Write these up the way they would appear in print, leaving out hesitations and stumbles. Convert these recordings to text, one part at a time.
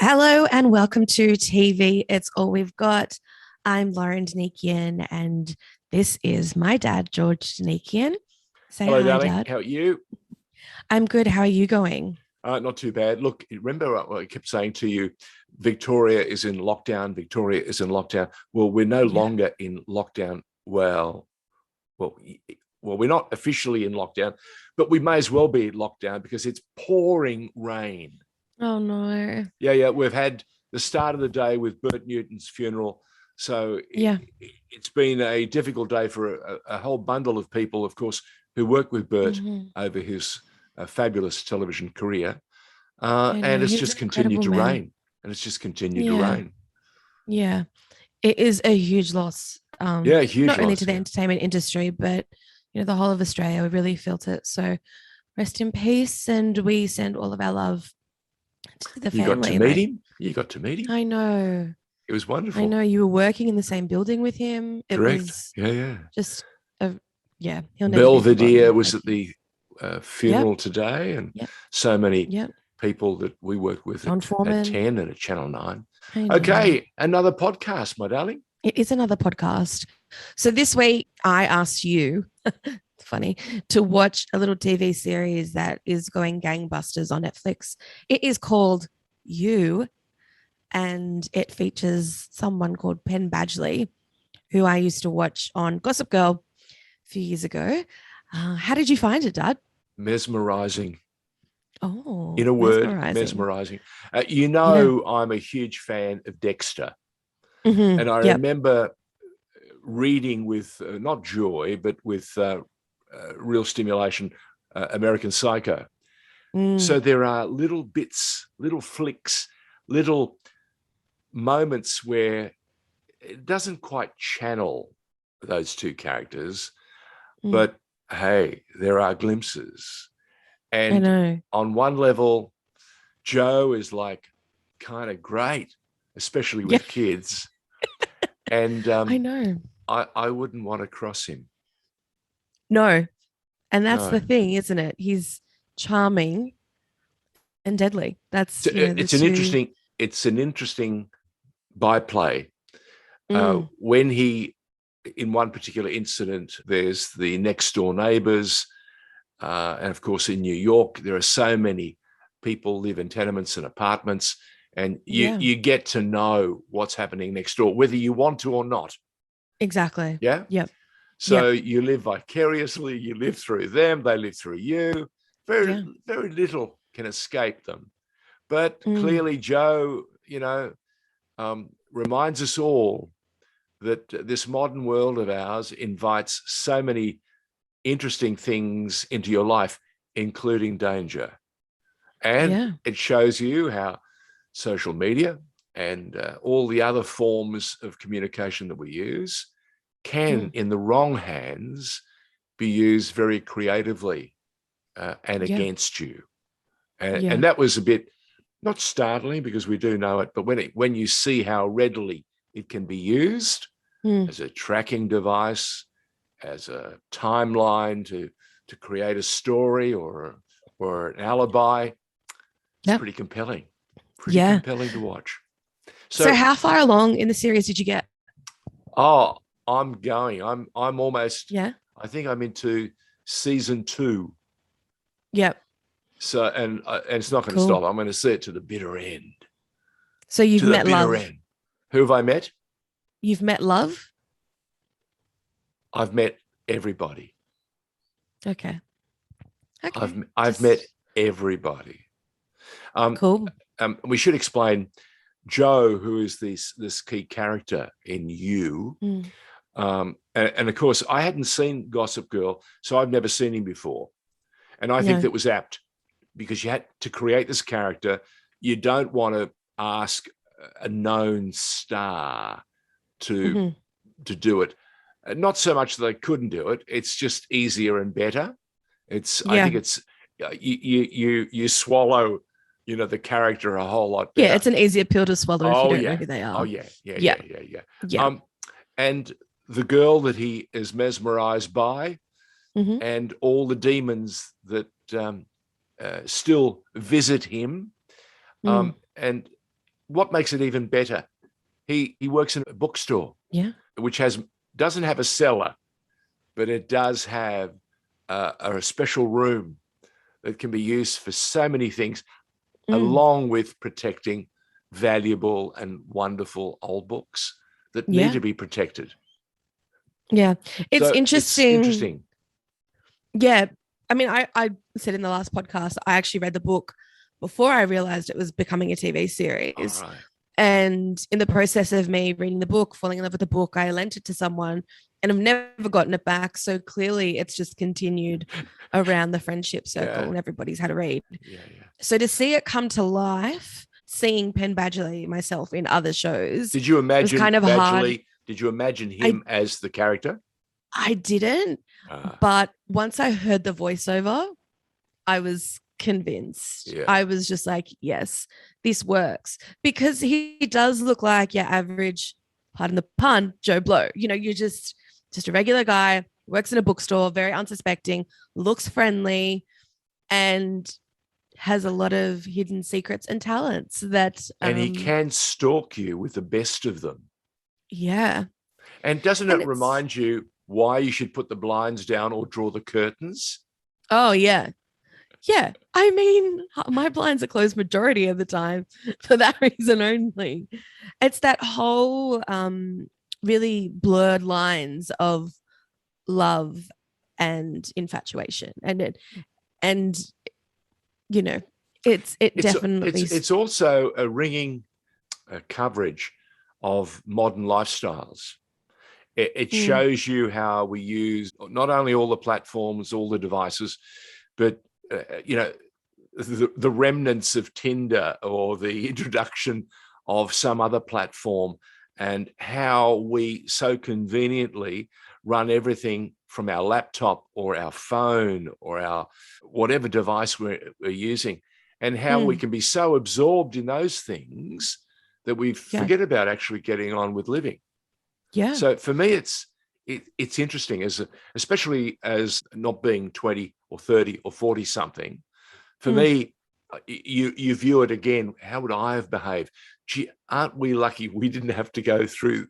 Hello and welcome to TV. It's all we've got. I'm Lauren Denikian, and this is my dad, George Denikian. Say Hello, hi, darling. Dad. How are you? I'm good. How are you going? Not too bad. Look, remember what I kept saying to you, Victoria is in lockdown. Victoria is in lockdown. Well, we're no Yeah. longer in lockdown. Well, well, we're not officially in lockdown, but we may as well be in lockdown because it's pouring rain. Oh no. Yeah. We've had the start of the day with Bert Newton's funeral. So Yeah. it's been a difficult day for a whole bundle of people, of course, who worked with Bert Hmm. over his fabulous television career. I And know. it's He's an just continued incredible to man. rain. And it's just continued to Yeah. rain. Yeah. It is a huge loss. Yeah, huge Not only to loss. the Yeah. entertainment industry, but the whole of Australia. We really felt it. So rest in peace, and we send all of our love to the You got to family. And meet I, him. You got to meet him. I know. It was I wonderful. know you were working in the same building with him. It Correct. was Yeah. just a, yeah, he'll never be Belvedere forgotten. was Like at the he's, yep, funeral today, and yep, so many yep. people that we work with John at Foreman. 10 and at Channel 9. I know. Okay, another podcast, my darling. It is another podcast. So this week I asked you, it's funny, to watch a little TV series that is going gangbusters on Netflix. It is called You, and it features someone called Penn Badgley, who I used to watch on Gossip Girl a few years ago. How did you find it, Dad? Mesmerizing. In Oh, a word, mesmerizing. mesmerizing. Yeah. I'm a huge fan of Dexter. And I Yep. remember reading with not joy, but with real stimulation, American Psycho. Mm, So there are little bits, little flicks, little moments where it doesn't quite channel those two characters, mm. but hey, there are glimpses. I And know. on one level, Joe is like kind of great, especially Yeah, with kids. And I know. I wouldn't want to cross him. No. And that's No. the thing, isn't it? He's charming and deadly. That's, the It's an two. interesting byplay. Mm, When he, in one particular incident, there's the next door neighbors, and of course in New York there are so many people live in tenements and apartments, and yeah, you get to know what's happening next door, whether you want to or not. exactly. Yeah. Yep. So Yep. you live vicariously, you live through them, they live through you. Very, Yeah. very little can escape them. But Mm, clearly, Joe, reminds us all that this modern world of ours invites so many interesting things into your life, including danger. And yeah. it shows you how social media and all the other forms of communication that we use can, Mm, in the wrong hands, be used very creatively and yeah. against you. And, Yeah. and that was a bit not startling because we do know it, but when you see how readily it can be used Mm, as a tracking device, as a timeline to create a story or an alibi, it's yep. pretty compelling. Pretty Yeah. compelling to watch. So So, how far along in the series did you get? oh, I'm going. I'm almost. Yeah. I think I'm into season 2. Yep. So and it's not going to Cool. stop. I'm going to see it to the bitter end. So you've To the met bitter love. end. Who have I met? You've met love. I've met everybody. Okay. Okay. I've met Just everybody. Um, cool. we should explain Joe, who is this key character in You. Mm, And of course, I hadn't seen Gossip Girl, so I've never seen him before. And I think no. that was apt because you had to create this character. You don't want to ask a known star to Hmm. to do it. Not so much that they couldn't do it. It's just easier and better. I Yeah. think it's you swallow, the character a whole lot Yeah. better. It's an easier pill to swallow if you Oh don't know yeah. who they Oh are. yeah. Yeah. Yeah. Yeah. Yeah. Yeah. Yeah. Um, and the girl that he is mesmerized by, Hmm. and all the demons that still visit him. Mm, And what makes it even better, he works in a bookstore, Yeah. which doesn't have a cellar, but it does have a special room that can be used for so many things, along with protecting valuable and wonderful old books that need to be protected. Yeah. It's So interesting. It's interesting. Yeah. I mean, I said in the last podcast, I actually read the book before I realized it was becoming a TV series. All right. And in the process of me reading the book, falling in love with the book, I lent it to someone and I've never gotten it back. So clearly it's just continued around the friendship circle and everybody's had a read. Yeah. So to see it come to life, seeing Penn Badgley myself in other shows. Did you imagine kind of Badgley? hard. Did you imagine him as the character? I didn't. But once I heard the voiceover, I was convinced. Yeah. I was just like, yes, this works, because he does look like your average, pardon the pun, Joe Blow. You know, you're just a regular guy, works in a bookstore, very unsuspecting, looks friendly, and has a lot of hidden secrets and talents that and he can stalk you with the best of them. Yeah. And doesn't it remind you why you should put the blinds down or draw the curtains? Oh, yeah. Yeah. I mean, my blinds are closed majority of the time for that reason only. It's that whole really blurred lines of love and infatuation. And you know, it's definitely it's also a ringing coverage of modern lifestyles. It shows you how we use not only all the platforms, all the devices, but the remnants of Tinder or the introduction of some other platform, and how we so conveniently run everything from our laptop or our phone or our whatever device we're using, and how we can be so absorbed in those things that we forget about actually getting on with living. Yeah. So for me, it's interesting, especially as not being 20 or 30 or 40 something. For me, you view it again. How would I have behaved? Gee, aren't we lucky we didn't have to go through,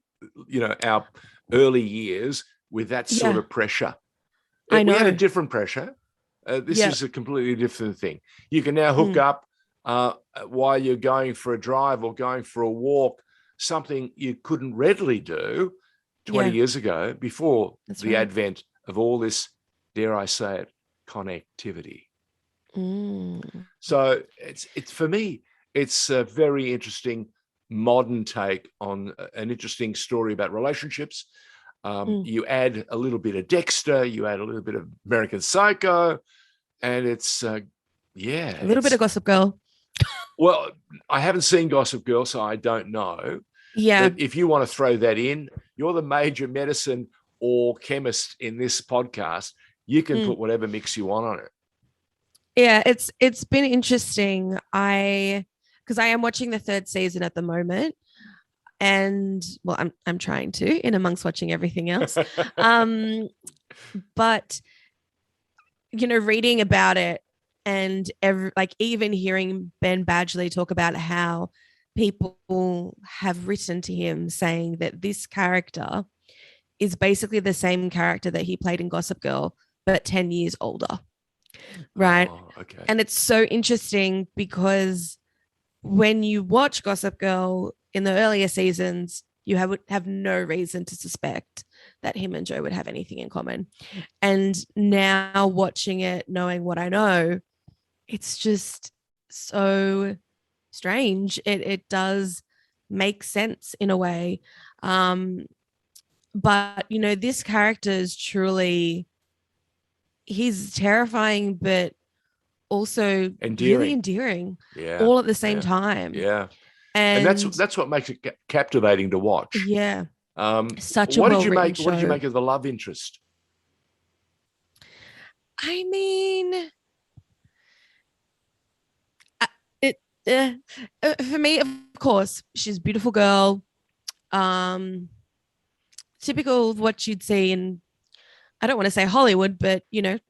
our early years with that sort of pressure? I know. We had a different pressure. This is a completely different thing. You can now hook up while you're going for a drive or going for a walk, something you couldn't readily do 20 years ago before the advent of all this, dare I say it, connectivity. So it's for me, it's a very interesting modern take on an interesting story about relationships. You add a little bit of Dexter, you add a little bit of American Psycho, and it's a little bit of Gossip Girl. Well, I haven't seen Gossip Girl, so I don't know. Yeah. But if you want to throw that in, you're the major medicine or chemist in this podcast. You can put whatever mix you want on it. Yeah, it's been interesting. Because I am watching the third season at the moment, and well, I'm trying to in amongst watching everything else. But reading about it and even hearing Ben Badgley talk about how people have written to him saying that this character is basically the same character that he played in Gossip Girl, but 10 years older. Right. Oh, okay. And it's so interesting because when you watch Gossip Girl in the earlier seasons, you have no reason to suspect that him and Joe would have anything in common. And now watching it, knowing what I know, it's just so strange. It does make sense in a way. But, this character is truly, he's terrifying, but also really endearing all at the same time. Yeah. And that's what makes it captivating to watch. Yeah. Such what a did you make? show. What did you make of the love interest? I mean, for me, of course, she's a beautiful girl. Typical of what you'd see in, I don't want to say Hollywood, but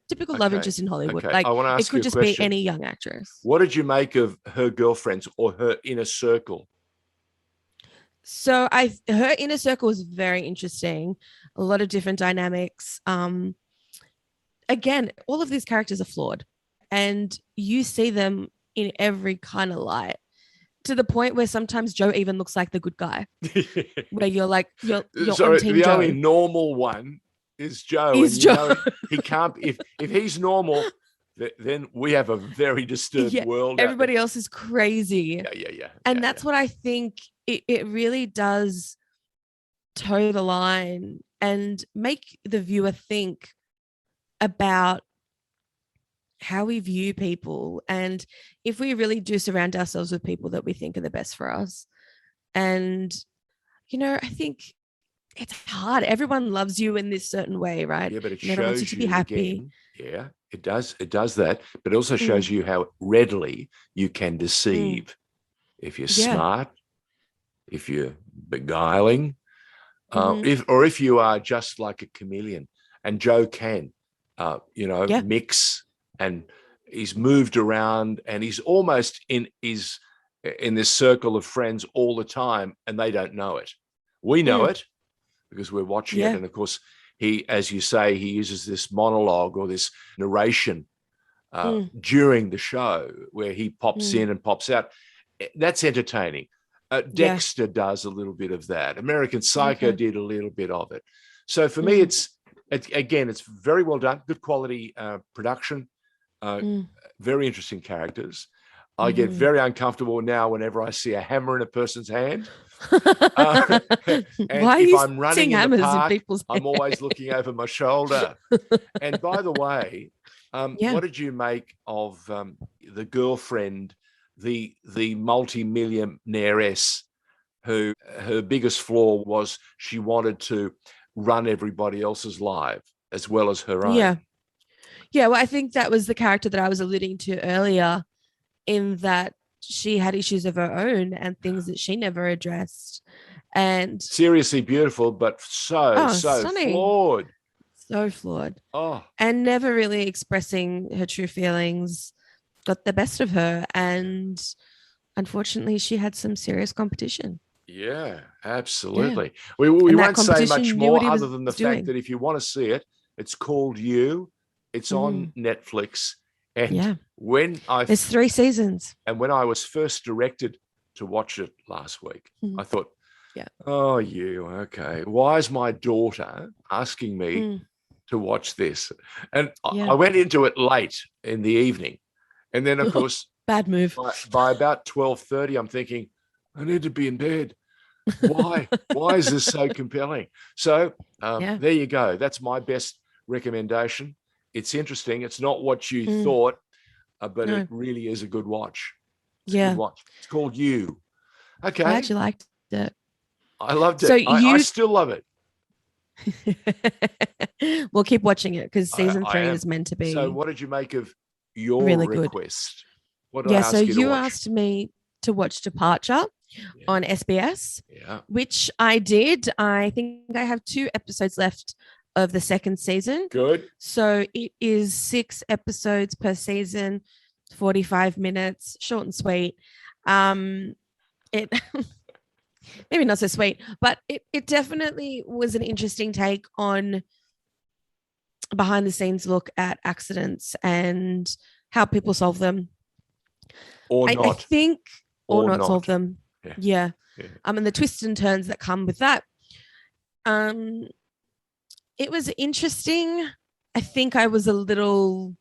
typical love interest in Hollywood. Okay. Like, I want to ask it could you a just question. be any young actress. What did you make of her girlfriends or her inner circle? So her inner circle was very interesting. A lot of different dynamics. Again, all of these characters are flawed, and you see them in every kind of light, to the point where sometimes Joe even looks like the good guy, where you're like, you're on Sorry, Team the Joe. only normal one is Joe, Is and Joe. he can't. If he's normal, then we have a very disturbed Yeah, world. everybody else is crazy. Yeah. And that's what I think it really does toe the line and make the viewer think about how we view people, and if we really do surround ourselves with people that we think are the best for us. And I think it's hard. Everyone loves you in this certain way, right? Yeah, but it And everyone wants you shows to be you happy. again. Yeah, it does. It does that, but it also shows you how readily you can deceive if you're Yeah. smart, if you're beguiling, Mhm. if you are just like a chameleon. And Joe can, Yeah. mix, and he's moved around, and he's almost in this circle of friends all the time, and they don't know it. We know it because we're watching it, Yeah. and of course, he, as you say, he uses this monologue or this narration during the show where he pops in and pops out. That's entertaining. Yeah. Dexter does a little bit of that. American Psycho Okay. did a little bit of it. So for me, it's very well done, good quality production, very interesting characters. I get very uncomfortable now whenever I see a hammer in a person's hand. Why And are if you I'm running seeing in the hammers in park, people's I'm always looking over my shoulder. And by the way, Yeah. what did you make of the girlfriend, the multi-millionairess, who her biggest flaw was she wanted to run everybody else's life as well as her own? Yeah, well, I think that was the character that I was alluding to earlier, in that she had issues of her own and things that she never addressed. And Seriously beautiful, but so stunning. flawed. So flawed. Oh, And never really expressing her true feelings got the best of her. And unfortunately, she had some serious competition. yeah, absolutely. Yeah. We And that won't say much competition knew what more he other was than the doing. fact that if you want to see it, it's called You. It's on Netflix. And Yeah. when There's 3 seasons. when I was first directed to watch it last week, I thought, Yeah. oh, You, okay. Why is my daughter asking me to watch this? And I went into it late in the evening. And then, of course, bad move. By about 12:30, I'm thinking, I need to be in bed. Why? Why is this so compelling? So there you go. That's my best recommendation. It's interesting. It's not what you thought, but it really is a good watch. It's a good watch. It's called You. Okay. Glad you liked it. I loved it. So I still love it. We'll keep watching it because season 3 is meant to be. So what did you make of your really request? Good. What did I ask so you asked me to watch Departure on SBS, yeah, which I did. I think I have 2 episodes left of the 2nd season. Good. So it is 6 episodes per season, 45 minutes, short and sweet. It maybe not so sweet, but it definitely was an interesting take on behind the scenes look at accidents and how people solve them. Or not. I think, or not solve them. Yeah. And the twists and turns that come with that. It was interesting. I think I was a little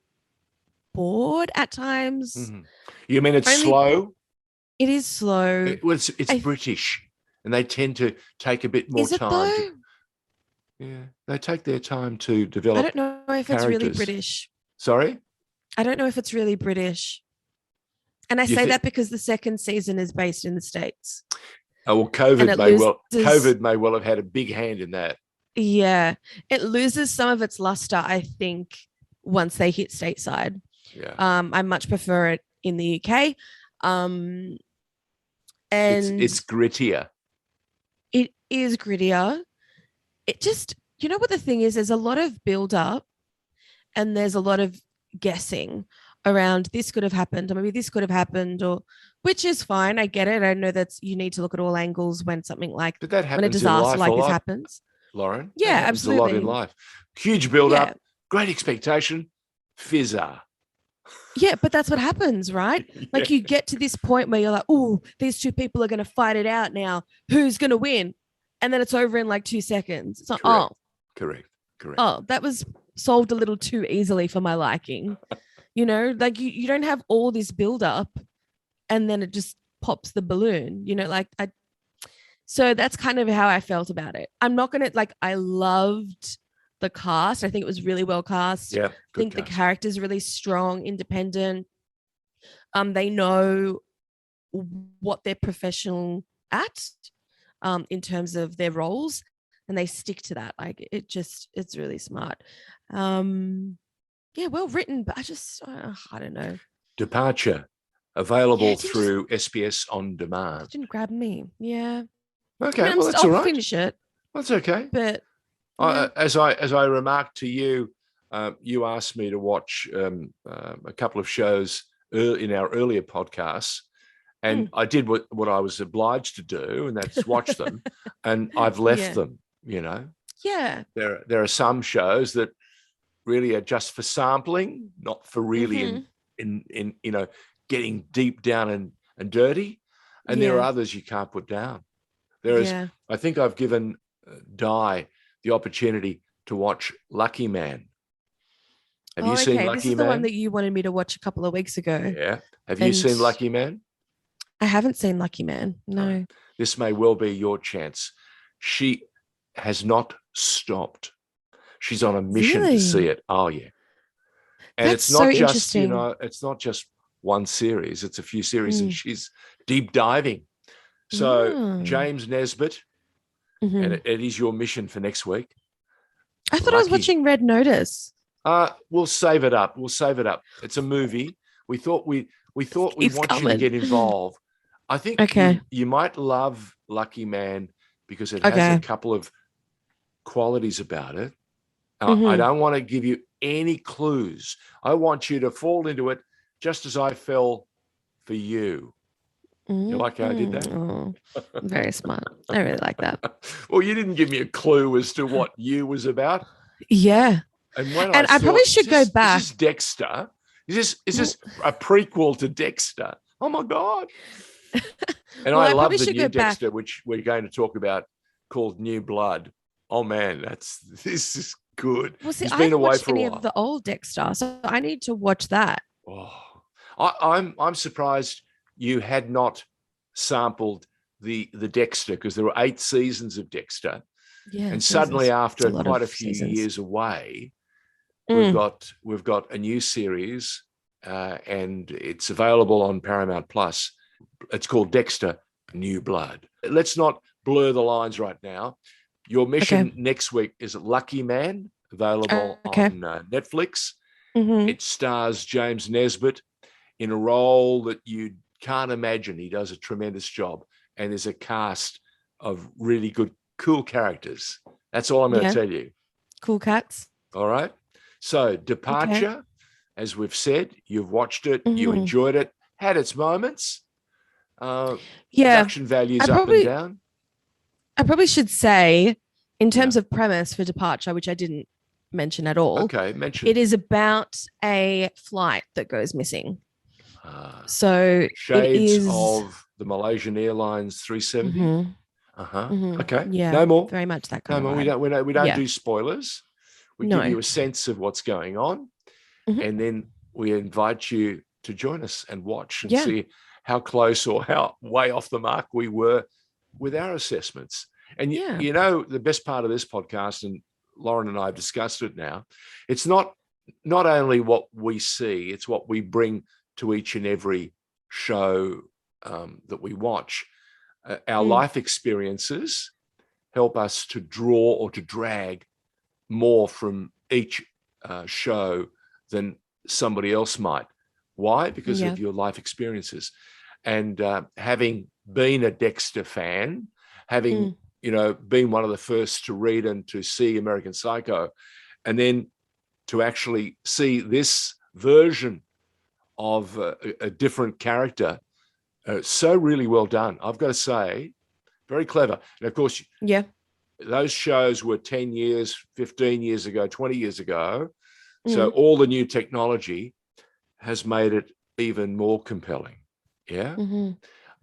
bored at times. You mean it's slow? It is slow. It's British, and they tend to take a bit more time. Yeah, they take their time to develop. I don't know if it's really British. Sorry? I don't know if it's really British. And I say that because the 2nd season is based in the States. Oh, well, COVID may well have had a big hand in that. Yeah. It loses some of its luster, I think, once they hit stateside. Yeah. I much prefer it in the UK. And it's grittier. It is grittier. It just, what the thing is, there's a lot of build up and there's a lot of guessing around this could have happened, or maybe this could have happened, or which is fine. I get it. I know that you need to look at all angles when something like But that when a happens in disaster life a like this lot, happens. Lauren. That Yeah, happens a lot in absolutely. life. Huge build Yeah. up, great expectation, fizzer. Yeah, but that's what happens, right? Like you get to this point where you're like, oh, these two people are going to fight it out now. Who's going to win? And then it's over in like 2 seconds. It's like, Correct. that was solved a little too easily for my liking. Like you don't have all this build up and then it just pops the balloon, so that's kind of how I felt about it. I'm not going to I loved the cast. I think it was really well cast. Yeah. I think cast. the character's really strong, independent. They know what they're professional at in terms of their roles, and they stick to that. It's really smart. Yeah, well written, but I don't know. Departure, available through SBS On Demand. It didn't grab me. Yeah. Okay, well that's all right. I'll finish it. That's okay. But yeah. As I remarked to you, you asked me to watch a couple of shows in our earlier podcasts, and I did what I was obliged to do, and that's watch them, and I've left them. Yeah. There are some shows that really are just for sampling, not for really in getting deep down and dirty, and there are others you can't put down. I think I've given Di the opportunity to watch Lucky Man. Have you seen Lucky Man? This is the one that you wanted me to watch a couple of weeks ago. Yeah. Have you seen Lucky Man? I haven't seen Lucky Man. No. This may well be your chance. She has not stopped. She's on a mission to see it. Oh yeah. And That's it's not so just, it's not just one series, it's a few series, and she's deep diving. So James Nesbitt, and it is your mission for next week. I thought I was watching Red Notice. We'll save it up. It's a movie. We thought we want you to get involved. I think you might love Lucky Man because it has a couple of qualities about it. I don't want to give you any clues. I want you to fall into it just as I fell for you. You like how I did that? Oh, very smart. I really like that. Well, you didn't give me a clue as to what you was about. Yeah. And when I probably should go back. Is this Dexter? Is this a prequel to Dexter? Oh my God. And I love the new Dexter, which we're going to talk about, called New Blood. Oh man, this is good. Well, see, I haven't watched any of the old Dexter, so I need to watch that. Oh, I'm surprised you had not sampled the Dexter, because there were 8 seasons of Dexter. Yeah, and suddenly after quite a few years away, we've got a new series, and it's available on Paramount Plus. It's called Dexter: New Blood. Let's not blur the lines right now. Your mission next week is Lucky Man, available on Netflix. It stars James Nesbitt in a role that you can't imagine. He does a tremendous job, and there's a cast of really good, cool characters. That's all I'm going to tell you. Cool cats. All right. So Departure, as we've said, you've watched it, you enjoyed it, had its moments. Production values up and down. I probably should say, in terms of premise for Departure, which I didn't mention at all. Okay, mention. It is about a flight that goes missing. So shades of the Malaysian Airlines 370. Okay. Yeah. No more. Very much that kind of. No more. We don't do spoilers. We give you a sense of what's going on, and then we invite you to join us and watch and see how close or how way off the mark we were with our assessments. And the best part of this podcast, and Lauren and I have discussed it now, it's not only what we see, it's what we bring to each and every show that we watch. Our life experiences help us to draw or to drag more from each show than somebody else might. Why? Because of your life experiences. And having been a Dexter fan, having been one of the first to read and to see American Psycho, and then to actually see this version of a different character. So really well done. I've got to say, very clever. And of course, Yeah. those shows were 10 years, 15 years ago, 20 years ago. So all the new technology has made it even more compelling. Yeah. Mm-hmm.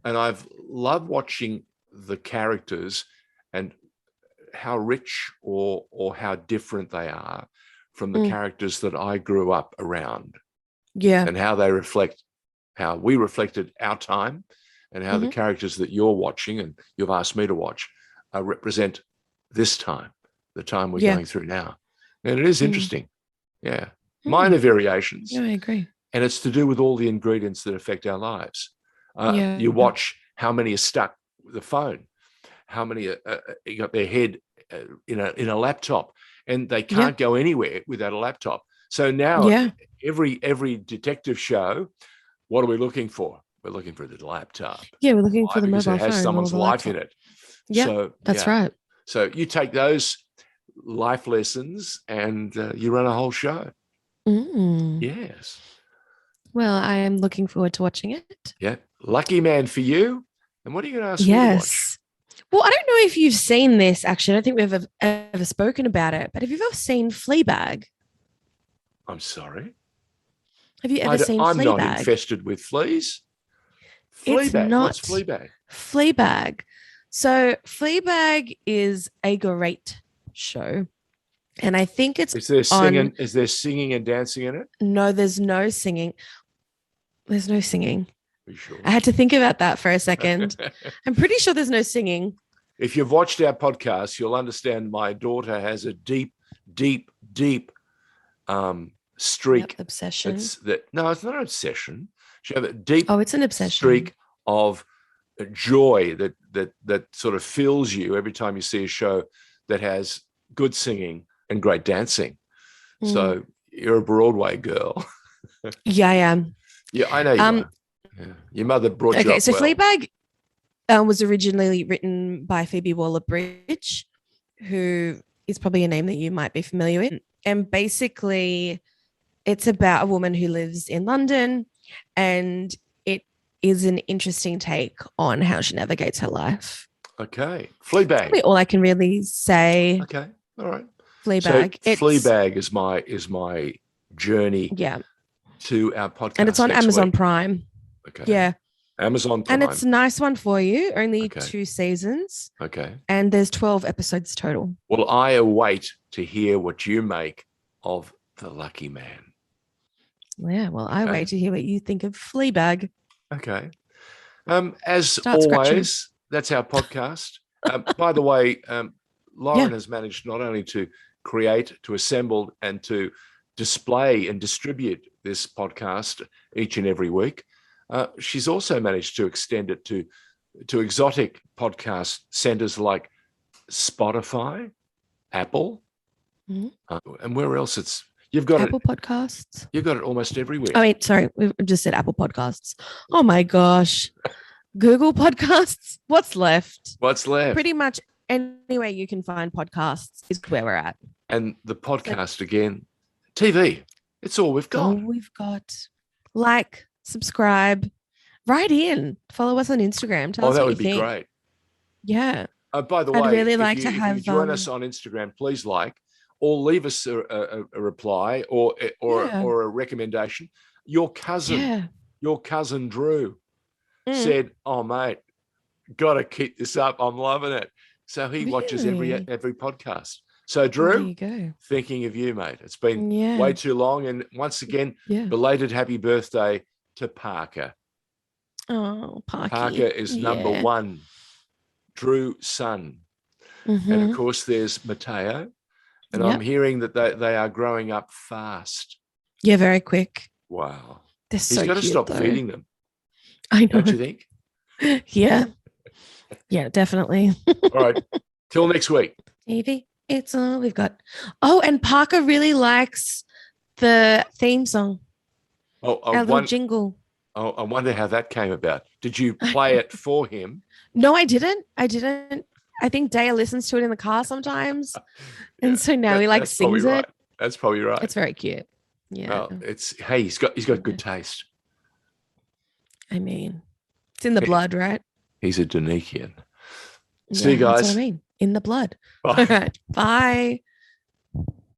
And I've loved watching the characters and how rich or how different they are from the characters that I grew up around. Yeah. And how they reflect how we reflected our time, and how the characters that you're watching and you've asked me to watch represent this time, the time we're going through now. And it is interesting. Yeah. Minor variations. Yeah, I agree. And it's to do with all the ingredients that affect our lives. You watch how many are stuck with the phone, how many got their head in a laptop, and they can't go anywhere without a laptop. So now every detective show, what are we looking for? We're looking for the laptop. Yeah, we're looking for the because mobile it has phone. someone's life in it. Yeah, so, that's right. So you take those life lessons and you run a whole show. Yes. Well, I am looking forward to watching it. Yeah. Lucky man for you. And what are you going to ask me to watch? Well, I don't know if you've seen this, actually. I don't think we've ever spoken about it, but have you ever seen Fleabag? I'm sorry? Have you ever seen Fleabag? I'm not infested with fleas. Fleabag. It's not What's Fleabag? Fleabag. So Fleabag is a great show. And I think it's Is there singing and dancing in it? No, there's no singing. There's no singing. Are you sure? I had to think about that for a second. I'm pretty sure there's no singing. If you've watched our podcast, you'll understand my daughter has a deep streak. Obsession. No, it's not an obsession. She has a deep it's an obsession. Streak of joy that sort of fills you every time you see a show that has good singing and great dancing. So you're a Broadway girl. Yeah, I am. Yeah, I know you are. Yeah. Your mother brought you up. Okay, so well. Fleabag was originally written by Phoebe Waller-Bridge, who is probably a name that you might be familiar with. And basically, it's about a woman who lives in London, and it is an interesting take on how she navigates her life. Okay. Fleabag. That's probably all I can really say. Okay. All right. Fleabag. So Fleabag is my journey to our podcast. And it's on Amazon week. Prime. Okay. Yeah. Amazon Prime. And it's a nice one for you. Only 2 seasons. Okay. And there's 12 episodes total. Well, I await to hear what you make of The Lucky Man. Yeah, well, I wait to hear what you think of Fleabag. Okay. As always, that's our podcast. By the way, Lauren has managed not only to create, to assemble, and to display and distribute this podcast each and every week. She's also managed to extend it to exotic podcast centers like Spotify, Apple, and where else you've got Apple Podcasts. You've got it almost everywhere. Oh, wait, sorry. We've just said Apple Podcasts. Oh my gosh. Google Podcasts. What's left? What's left? Pretty much anywhere you can find podcasts is where we're at. And the podcast again, TV. It's all we've got. All we've got. Like, subscribe, write in, follow us on Instagram. Tell us that what would be think. great. Yeah. By the way, I'd really like if to have you join us on Instagram, please or leave us a reply or a recommendation. Your cousin Drew said, "Oh mate, got to keep this up. I'm loving it." So he watches every podcast. So Drew, there you go. Thinking of you, mate. It's been way too long, and once again, belated happy birthday to Parker. Oh, Parky. Parker is number 1, Drew's son, and of course there's Mateo. And I'm hearing that they are growing up fast. Yeah, very quick. Wow. He's got to stop feeding them. I know. Don't you think? Yeah. Yeah, definitely. All right. Till next week. Evie, it's all we've got. Oh, and Parker really likes the theme song. Our little jingle. Oh, I wonder how that came about. Did you play it for him? No, I didn't. I think Daya listens to it in the car sometimes. And so now he sings it. That's probably right. It's very cute. Yeah. Well, he's got good taste. I mean, it's in the blood, right? He's a Danikian. Yeah, See you that's what I guys. mean. In the blood. All Bye. right. Bye.